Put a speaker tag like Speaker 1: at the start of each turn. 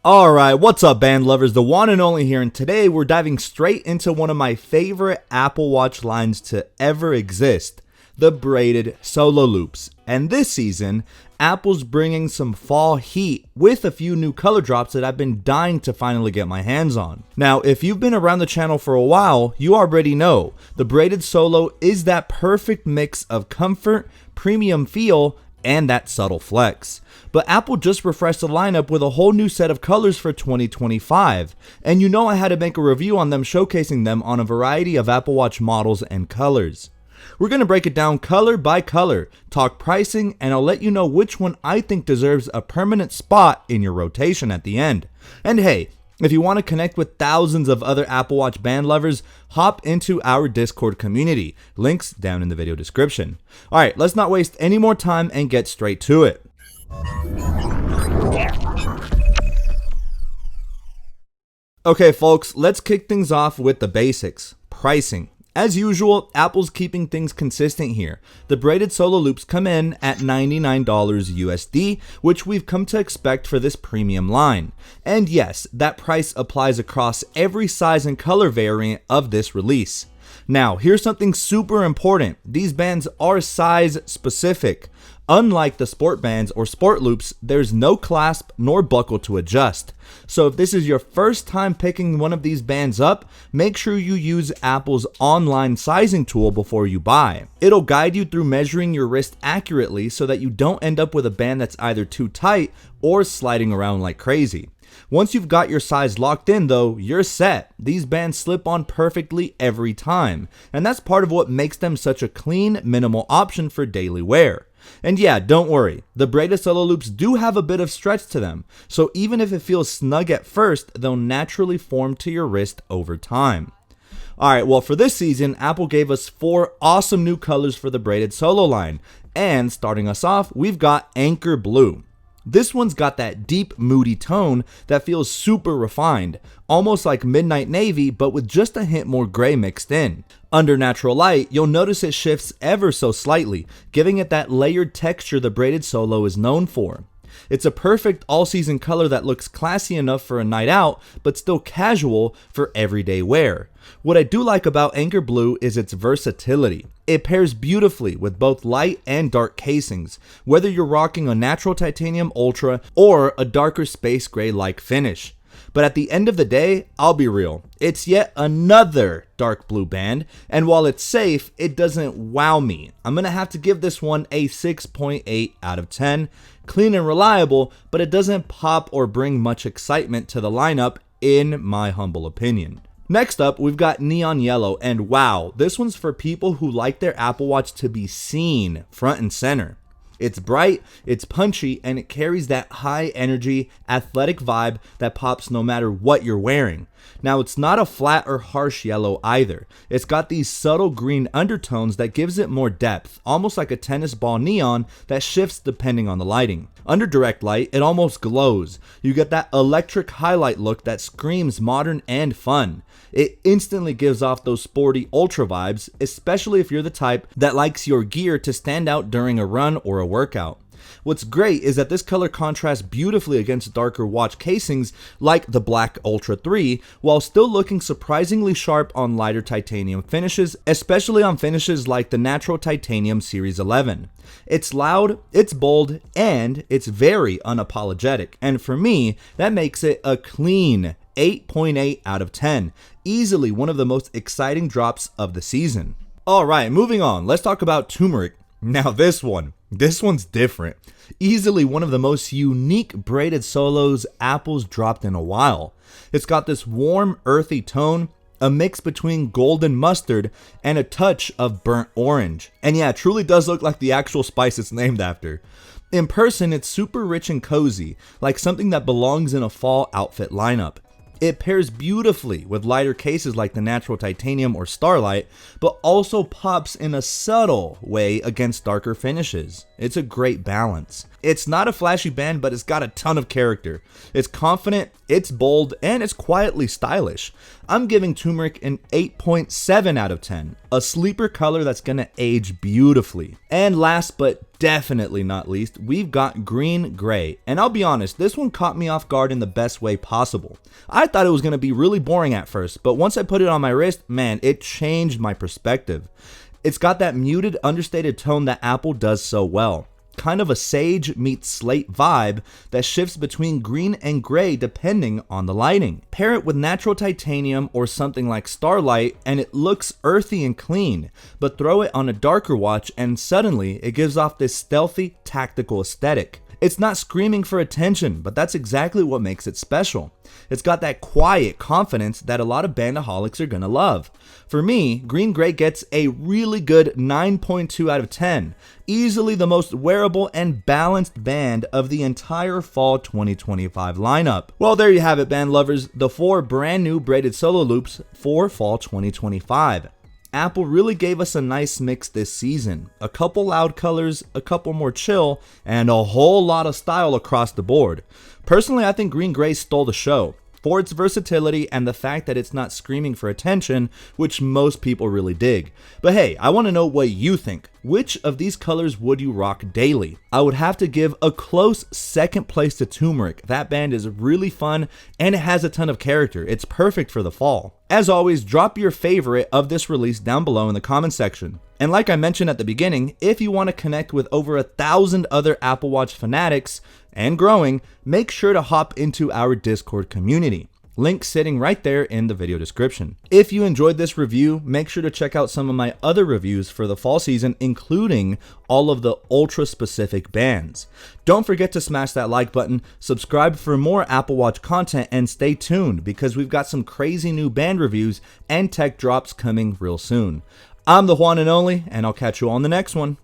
Speaker 1: Alright, what's up band lovers, the one and only here, and today we're diving straight into one of my favorite Apple Watch lines to ever exist, the Braided Solo Loops. And this season, Apple's bringing some fall heat with a few new color drops that I've been dying to finally get my hands on. Now, if you've been around the channel for a while, you already know, the Braided Solo is that perfect mix of comfort, premium feel, and that subtle flex. But Apple just refreshed the lineup with a whole new set of colors for 2025, and you know I had to make a review on them, showcasing them on a variety of Apple Watch models and colors. We're going to break it down color by color, talk pricing, and I'll let you know which one I think deserves a permanent spot in your rotation at the end. And hey, if you want to connect with thousands of other Apple Watch band lovers, hop into our Discord community. Links down in the video description. Alright, let's not waste any more time and get straight to it. Okay folks, let's kick things off with the basics. Pricing. As usual, Apple's keeping things consistent here. The Braided Solo Loops come in at $99 USD, which we've come to expect for this premium line. And yes, that price applies across every size and color variant of this release. Now, here's something super important. These bands are size specific. Unlike the sport bands or sport loops, there's no clasp nor buckle to adjust. So if this is your first time picking one of these bands up, make sure you use Apple's online sizing tool before you buy. It'll guide you through measuring your wrist accurately so that you don't end up with a band that's either too tight or sliding around like crazy. Once you've got your size locked in though, you're set. These bands slip on perfectly every time, and that's part of what makes them such a clean, minimal option for daily wear. And yeah, don't worry, the Braided Solo Loops do have a bit of stretch to them, so even if it feels snug at first, they'll naturally form to your wrist over time. Alright, well for this season, Apple gave us 4 awesome new colors for the Braided Solo line, and starting us off, we've got Anchor Blue. This one's got that deep, moody tone that feels super refined, almost like midnight navy, but with just a hint more gray mixed in. Under natural light, you'll notice it shifts ever so slightly, giving it that layered texture the Braided Solo is known for. It's a perfect all-season color that looks classy enough for a night out, but still casual for everyday wear. What I do like about Anchor Blue is its versatility. It pairs beautifully with both light and dark casings, whether you're rocking a natural titanium ultra or a darker space gray like finish. But at the end of the day, I'll be real, it's yet another dark blue band, and while it's safe, it doesn't wow me. I'm gonna have to give this one a 6.8 out of 10. Clean and reliable, but it doesn't pop or bring much excitement to the lineup in my humble opinion. Next up, we've got Neon Yellow, and wow, this one's for people who like their Apple Watch to be seen front and center. It's bright, it's punchy, and it carries that high energy, athletic vibe that pops no matter what you're wearing. Now, it's not a flat or harsh yellow either. It's got these subtle green undertones that gives it more depth, almost like a tennis ball neon that shifts depending on the lighting. Under direct light, it almost glows. You get that electric highlight look that screams modern and fun. It instantly gives off those sporty ultra vibes, especially if you're the type that likes your gear to stand out during a run or a workout. What's great is that this color contrasts beautifully against darker watch casings like the Black Ultra 3, while still looking surprisingly sharp on lighter titanium finishes, especially on finishes like the Natural Titanium Series 11. It's loud, it's bold, and it's very unapologetic, and for me, that makes it a clean 8.8 out of 10, easily one of the most exciting drops of the season. Alright, moving on, let's talk about Turmeric. Now this one's different. Easily one of the most unique Braided Solos Apple's dropped in a while. It's got this warm, earthy tone, a mix between golden mustard and a touch of burnt orange. And yeah, it truly does look like the actual spice it's named after. In person, it's super rich and cozy, like something that belongs in a fall outfit lineup. It pairs beautifully with lighter cases like the Natural Titanium or Starlight, but also pops in a subtle way against darker finishes. It's a great balance. It's not a flashy band, but it's got a ton of character. It's confident, it's bold, and it's quietly stylish. I'm giving Turmeric an 8.7 out of 10, a sleeper color that's gonna age beautifully. And last but definitely not least, we've got green gray. And I'll be honest, this one caught me off guard in the best way possible. I thought it was going to be really boring at first, but once I put it on my wrist, man, it changed my perspective. It's got that muted, understated tone that Apple does so well. Kind of a sage meets slate vibe that shifts between green and gray depending on the lighting. Pair it with natural titanium or something like Starlight and it looks earthy and clean, but throw it on a darker watch and suddenly it gives off this stealthy, tactical aesthetic. It's not screaming for attention, but that's exactly what makes it special. It's got that quiet confidence that a lot of Bandaholics are gonna love. For me, green gray gets a really good 9.2 out of 10. Easily the most wearable and balanced band of the entire fall 2025 lineup. Well, there you have it, band lovers, the 4 brand new braided solo loops for fall 2025. Apple really gave us a nice mix this season. A couple loud colors, a couple more chill, and a whole lot of style across the board. Personally, I think green gray stole the show for its versatility and the fact that it's not screaming for attention, which most people really dig. But hey, I want to know what you think. Which of these colors would you rock daily? I would have to give a close second place to Turmeric. That band is really fun and it has a ton of character. It's perfect for the fall. As always, drop your favorite of this release down below in the comment section. And like I mentioned at the beginning, if you want to connect with over 1,000 other Apple Watch fanatics and growing, make sure to hop into our Discord community. Link sitting right there in the video description. If you enjoyed this review, make sure to check out some of my other reviews for the fall season, including all of the ultra specific bands. Don't forget to smash that like button, subscribe for more Apple Watch content, and stay tuned because we've got some crazy new band reviews and tech drops coming real soon. I'm the Juan and Only, and I'll catch you on the next one.